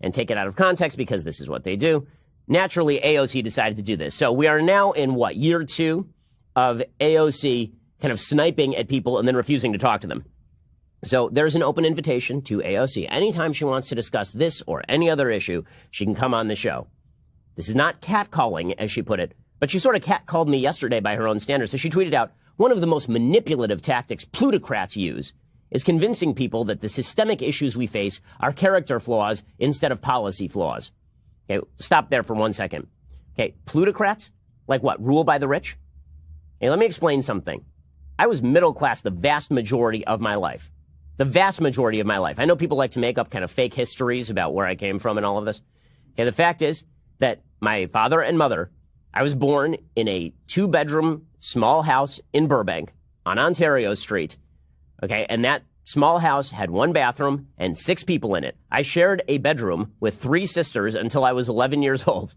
and take it out of context because this is what they do. Naturally, AOC decided to do this. So we are now in year 2 of AOC kind of sniping at people and then refusing to talk to them. So there's an open invitation to AOC. Anytime she wants to discuss this or any other issue, she can come on the show. This is not catcalling, as she put it, but she sort of catcalled me yesterday by her own standards. So she tweeted out, one of the most manipulative tactics plutocrats use is convincing people that the systemic issues we face are character flaws instead of policy flaws. Okay, stop there for 1 second. Okay, plutocrats? Like what, rule by the rich? Hey, let me explain something. I was middle class the vast majority of my life. The vast majority of my life. I know people like to make up kind of fake histories about where I came from and all of this. Okay, the fact is that my father and mother, I was born in a 2-bedroom small house in Burbank on Ontario Street. Okay, and that small house had 1 bathroom and 6 people in it. I shared a bedroom with 3 sisters until I was 11 years old.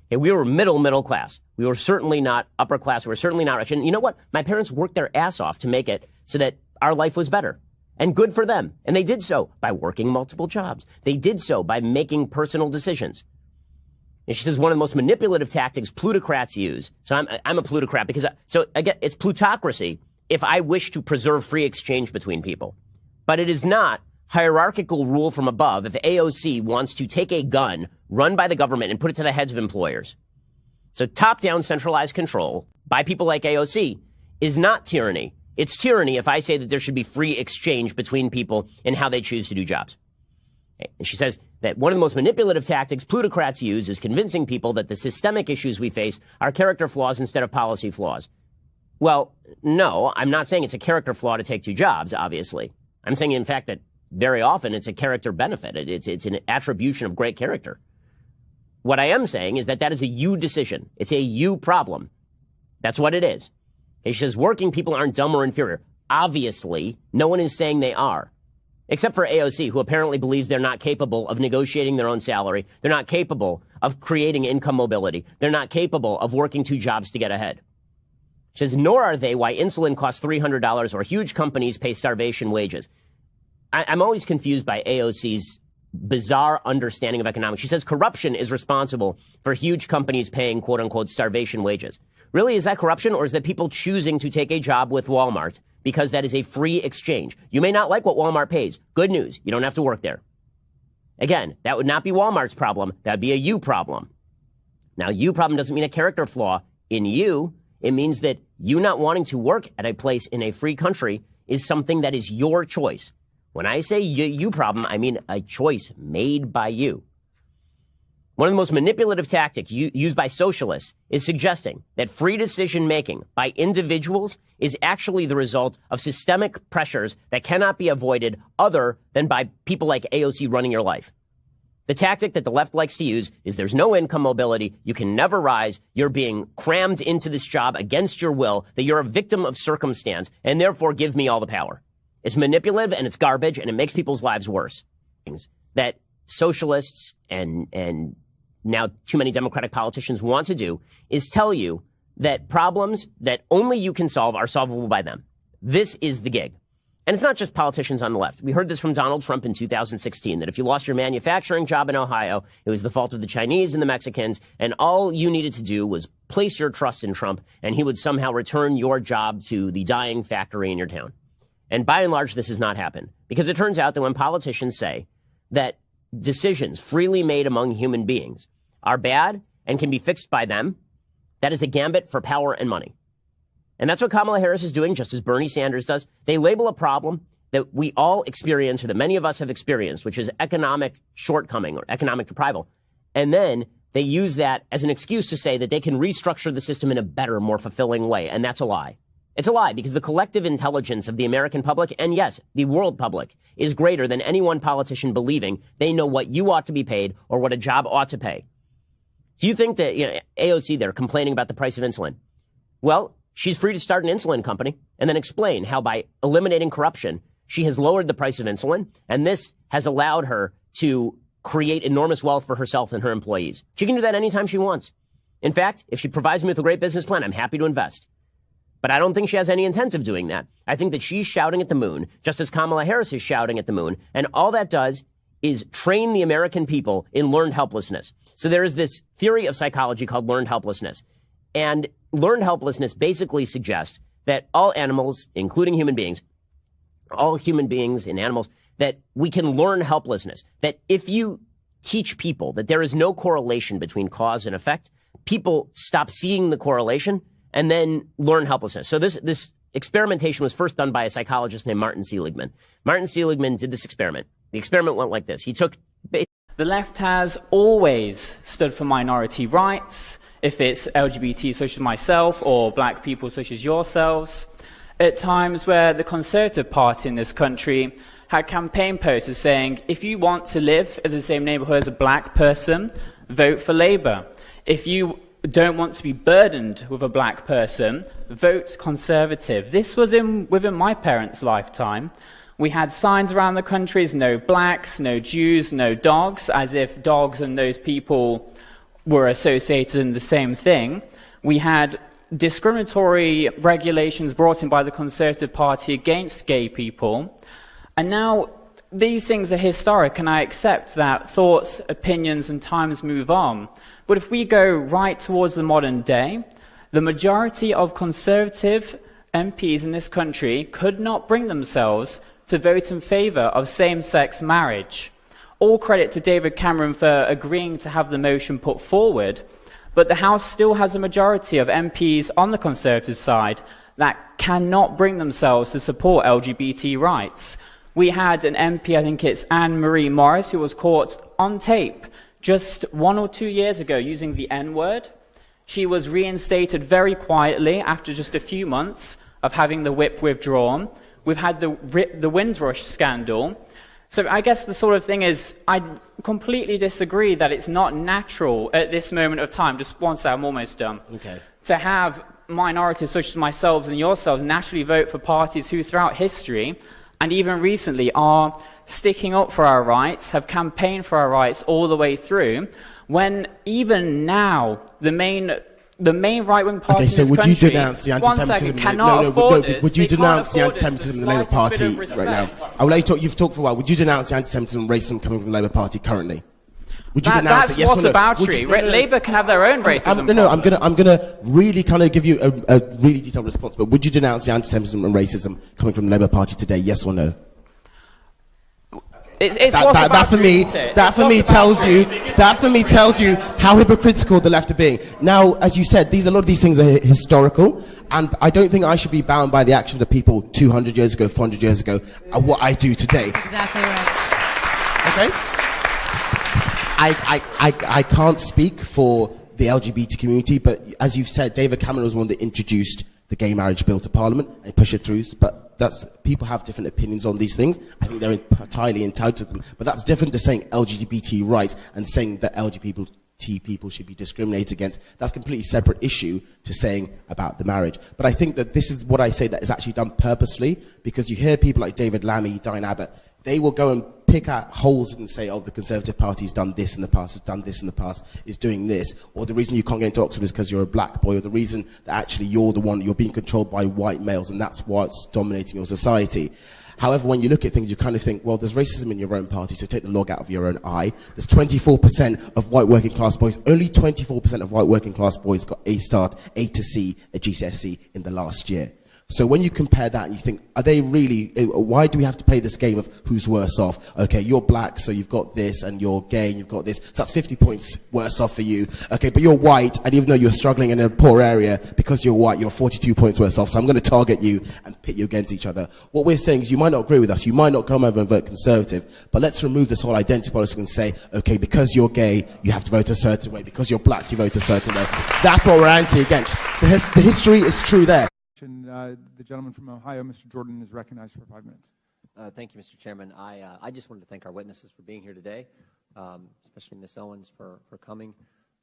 Okay, we were middle class. We were certainly not upper class. We were certainly not rich. And you know what? My parents worked their ass off to make it so that our life was better. And good for them. And they did so by working multiple jobs. They did so by making personal decisions. And she says one of the most manipulative tactics plutocrats use. So I'm a plutocrat because, again, it's plutocracy if I wish to preserve free exchange between people. But it is not hierarchical rule from above if AOC wants to take a gun run by the government and put it to the heads of employers. So top-down centralized control by people like AOC is not tyranny. It's tyranny if I say that there should be free exchange between people in how they choose to do jobs. And she says that one of the most manipulative tactics plutocrats use is convincing people that the systemic issues we face are character flaws instead of policy flaws. Well, no, I'm not saying it's a character flaw to take 2 jobs, obviously. I'm saying, in fact, that very often it's a character benefit. It's an attribution of great character. What I am saying is that that is a you decision. It's a you problem. That's what it is. She says working people aren't dumb or inferior. Obviously, no one is saying they are, except for AOC, who apparently believes they're not capable of negotiating their own salary. They're not capable of creating income mobility. They're not capable of working 2 jobs to get ahead. She says, nor are they why insulin costs $300 or huge companies pay starvation wages. I'm always confused by AOC's bizarre understanding of economics. She says corruption is responsible for huge companies paying, quote unquote, starvation wages. Really, is that corruption, or is that people choosing to take a job with Walmart because that is a free exchange? You may not like what Walmart pays. Good news. You don't have to work there. Again, that would not be Walmart's problem. That would be a you problem. Now, you problem doesn't mean a character flaw in you. It means that you not wanting to work at a place in a free country is something that is your choice. When I say you problem, I mean a choice made by you. One of the most manipulative tactics used by socialists is suggesting that free decision-making by individuals is actually the result of systemic pressures that cannot be avoided other than by people like AOC running your life. The tactic that the left likes to use is there's no income mobility, you can never rise, you're being crammed into this job against your will, that you're a victim of circumstance, and therefore give me all the power. It's manipulative and it's garbage and it makes people's lives worse. Things that socialists and now too many Democratic politicians want to do is tell you that problems that only you can solve are solvable by them. This is the gig. And it's not just politicians on the left. We heard this from Donald Trump in 2016, that if you lost your manufacturing job in Ohio, it was the fault of the Chinese and the Mexicans, and all you needed to do was place your trust in Trump, and he would somehow return your job to the dying factory in your town. And by and large, this has not happened, because it turns out that when politicians say that decisions freely made among human beings are bad and can be fixed by them, that is a gambit for power and money. And that's what Kamala Harris is doing, just as Bernie Sanders does. They label a problem that we all experience, or that many of us have experienced, which is economic shortcoming or economic deprival. And then they use that as an excuse to say that they can restructure the system in a better, more fulfilling way. And that's a lie. It's a lie, because the collective intelligence of the American public, and yes, the world public, is greater than any one politician believing they know what you ought to be paid or what a job ought to pay. Do you think that, AOC there complaining about the price of insulin? Well, she's free to start an insulin company and then explain how by eliminating corruption, she has lowered the price of insulin, and this has allowed her to create enormous wealth for herself and her employees. She can do that anytime she wants. In fact, if she provides me with a great business plan, I'm happy to invest. But I don't think she has any intent of doing that. I think that she's shouting at the moon, just as Kamala Harris is shouting at the moon, and all that does is train the American people in learned helplessness. So there is this theory of psychology called learned helplessness. And learned helplessness basically suggests that all animals, including human beings, all human beings and animals, that we can learn helplessness. That if you teach people that there is no correlation between cause and effect, people stop seeing the correlation and then learn helplessness. So this experimentation was first done by a psychologist named Martin Seligman. Martin Seligman did this experiment. The experiment went like this. He took... The left has always stood for minority rights, if it's LGBT such as myself or black people such as yourselves. At times where the Conservative Party in this country had campaign posters saying, if you want to live in the same neighborhood as a black person, vote for Labour. If you don't want to be burdened with a black person, vote Conservative. This was within my parents' lifetime. We had signs around the country, no blacks, no Jews, no dogs, as if dogs and those people were associated in the same thing. We had discriminatory regulations brought in by the Conservative Party against gay people. And now these things are historic, and I accept that thoughts, opinions, and times move on. But if we go right towards the modern day, the majority of Conservative MPs in this country could not bring themselves to vote in favour of same-sex marriage. All credit to David Cameron for agreeing to have the motion put forward, but the House still has a majority of MPs on the Conservative side that cannot bring themselves to support LGBT rights. We had an MP, I think it's Anne-Marie Morris, who was caught on tape just 1 or 2 years ago using the N-word. She was reinstated very quietly after just a few months of having the whip withdrawn. We've had the Windrush scandal. So I guess the sort of thing is, I completely disagree that it's not natural at this moment of time, just one second, I'm almost done, to have minorities such as myself and yourselves naturally vote for parties who throughout history and even recently are sticking up for our rights, have campaigned for our rights all the way through, when even now the main right-wing party in this country... would you denounce the anti-Semitism? Would you denounce the anti-Semitism in the Labour Party right now? I will let you talk. You've talked for a while. Would you denounce the anti-Semitism and racism coming from the Labour Party currently? Would you denounce it? Yes or no? That's what's about. Labour can have their own racism. I'm gonna really kind of give you a really detailed response. But would you denounce the anti-Semitism and racism coming from the Labour Party today? Yes or no? That for me tells you how hypocritical the left are being. Now, as you said, a lot of these things are historical, and I don't think I should be bound by the actions of people 200 years ago, 400 years ago, and what I do today. That's exactly right. Okay? I can't speak for the LGBT community, but as you've said, David Cameron was one that introduced the gay marriage bill to Parliament and pushed it through, but people have different opinions on these things. I think they're entirely entitled to them, but that's different to saying LGBT rights and saying that LGBT people should be discriminated against. That's a completely separate issue to saying about the marriage. But I think that this is what I say that is actually done purposely, because you hear people like David Lammy, Diane Abbott, they will go and pick out holes and say, oh, the Conservative Party's done this in the past, has done this in the past, is doing this, or the reason you can't get into Oxford is because you're a black boy, or the reason that actually you're being controlled by white males, and that's what's dominating your society. However, when you look at things, you kind of think, well, there's racism in your own party, so take the log out of your own eye. There's 24% of white working class boys, only 24% of white working class boys got A to C at GCSE in the last year. So when you compare that and you think, are they really, why do we have to play this game of who's worse off? Okay, you're black, so you've got this, and you're gay, and you've got this. So that's 50 points worse off for you. Okay, but you're white, and even though you're struggling in a poor area, because you're white, you're 42 points worse off. So I'm going to target you and pit you against each other. What we're saying is you might not agree with us, you might not come over and vote Conservative, but let's remove this whole identity politics and say, okay, because you're gay, you have to vote a certain way. Because you're black, you vote a certain way. That's what we're anti-against. The history is true there. The gentleman from Ohio, Mr. Jordan, is recognized for 5 minutes. Thank you, Mr. Chairman. I just wanted to thank our witnesses for being here today, especially Ms. Owens for coming.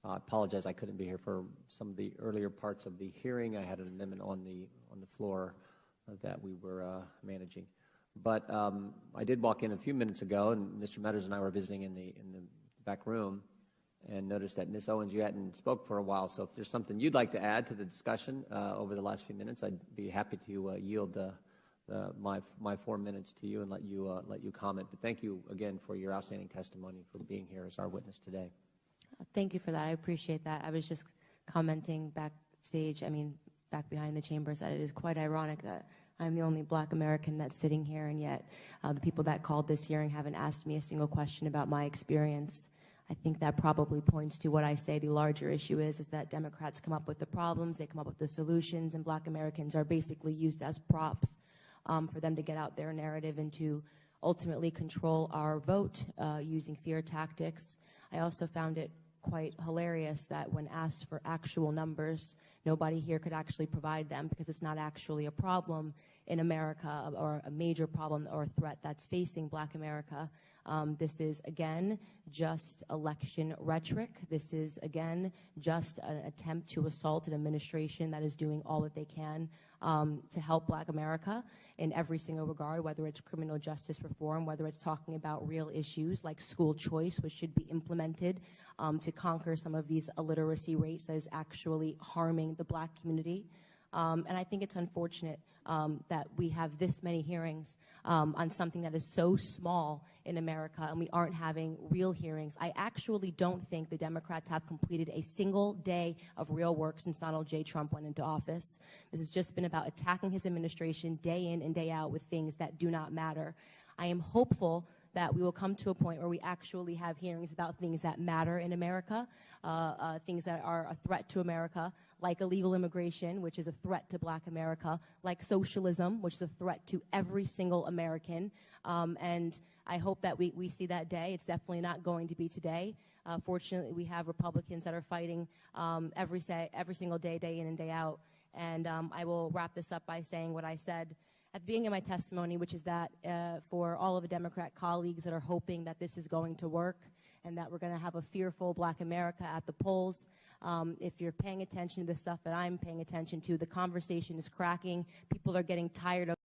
I apologize I couldn't be here for some of the earlier parts of the hearing. I had an amendment on the floor that we were managing. But I did walk in a few minutes ago, and Mr. Meadows and I were visiting in the back room, and noticed that Ms. Owens, you hadn't spoke for a while, so if there's something you'd like to add to the discussion over the last few minutes, I'd be happy to yield the my 4 minutes to you and let you comment. But thank you again for your outstanding testimony, for being here as our witness today. Thank you for that. I appreciate that. I was just commenting backstage, back behind the chambers, that it is quite ironic that I'm the only Black American that's sitting here, and yet the people that called this hearing haven't asked me a single question about my experience. I think that probably points to what I say the larger issue is that Democrats come up with the problems, they come up with the solutions, and Black Americans are basically used as props for them to get out their narrative and to ultimately control our vote using fear tactics. I also found it quite hilarious that when asked for actual numbers, nobody here could actually provide them, because it's not actually a problem in America, or a major problem or threat that's facing Black America. This is, again, just election rhetoric. This is, again, just an attempt to assault an administration that is doing all that they can to help Black America in every single regard, whether it's criminal justice reform, whether it's talking about real issues like school choice, which should be implemented to conquer some of these illiteracy rates that is actually harming the Black community. And I think it's unfortunate that we have this many hearings on something that is so small in America, and we aren't having real hearings. I actually don't think the Democrats have completed a single day of real work since Donald J. Trump went into office. This has just been about attacking his administration day in and day out with things that do not matter. I am hopeful that we will come to a point where we actually have hearings about things that matter in America, things that are a threat to America, like illegal immigration, which is a threat to Black America, like socialism, which is a threat to every single American. And I hope that we see that day. It's definitely not going to be today. Fortunately, we have Republicans that are fighting every single day, day in and day out. And I will wrap this up by saying what I said at the beginning of my testimony, which is that for all of the Democrat colleagues that are hoping that this is going to work and that we're going to have a fearful Black America at the polls, if you're paying attention to the stuff that I'm paying attention to, the conversation is cracking. People are getting tired of